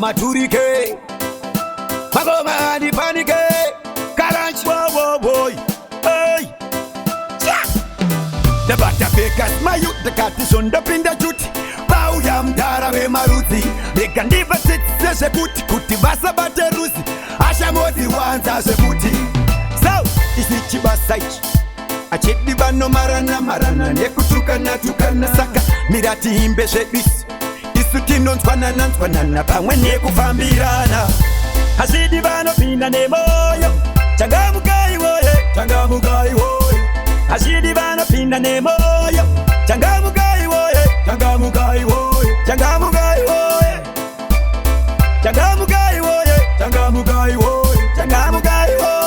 maturike magoma anipanike kalanchi boy hey the batapekas mayu the katisonda pinda juti bauya mdara we maruti bekandiva setse kuti basa bateruzi asha modi wanza sekuti so isichibasaichi achedi bano marana nekutukana saka mirati imbe zvedisi isu tinonzwanana pamwe nekufambirana hasidi vanopinda nemoyo changamukai woye hasidi vanopinda nemoyo changamukai woye changamukai woye changamukai woye changamukai woye changamukai woye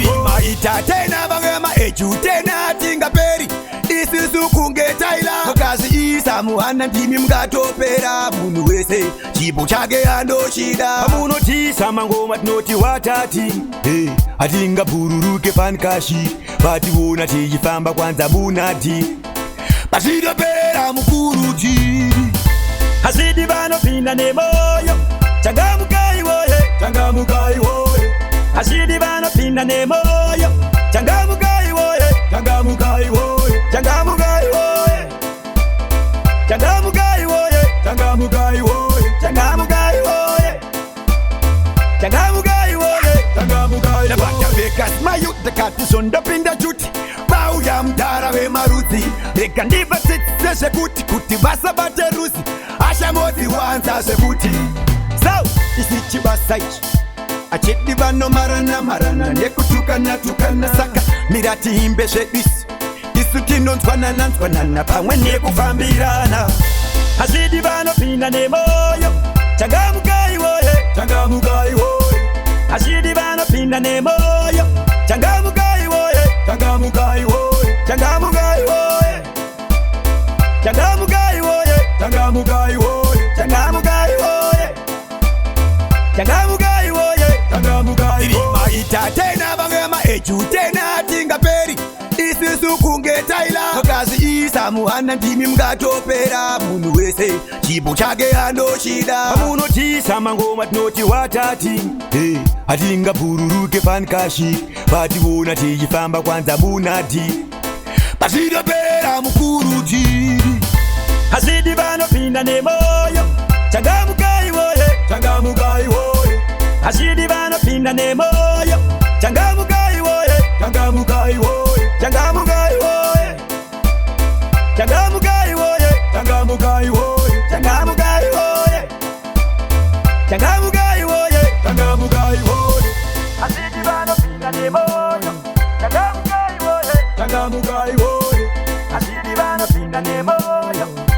imaita tena vangema eju tena tingaperi isisu kunge taila kazi isa muhana ndimi mngatopera munhu wese chipo chake andoshida munotisa mangoma tinoti watati hatingabururuke pankashi pationa tichifamba kwanza munati pazvinopera mukuruti hasidi vanopinda nemoyo changamukai woye hasidi vanopinda nemoyo changamukai woye changamukai woye changamukai woye changamukai woye changamukai woye changamukai woye changamukai woye changamukai woye batapekas mayu the katisonda pinda juti bauya mdara we maruti bekandiva setse kuti basa bateruzi asha modi wanza sekuti so isichibasaichi achedi bano marana nekutukana saka mirati imbe zvedisi isu tinonzwanana pamwe nekufambirana hasidi vanopinda nemoyo changamukai woye hasidi vanopinda nemoyo changamukai woye changamukai woye changamukai woye changamukai woye changamukai woye changamukai woye changamukai woye changamukai imaita tena vangema eju tena tingaperi isisu kunge taila kazi isa muhana ndimi mngatopera munhu wese chipo chake andoshida munotisa mangoma tinoti watati hatingabururuke pankashi pationa tichifamba kwanza munati pazvinopera mukuruti hasidi vanopinda nemoyo changamukai woye hasidi vanopinda nemoyo changamukai woye changamukai woye changamukai woye changamukai woye changamukai woye changamukai woye changamukai woye changamukai woye hasidi vanopinda nemoyo changamukai woye changamukai woye hasidi vanopinda nemoyo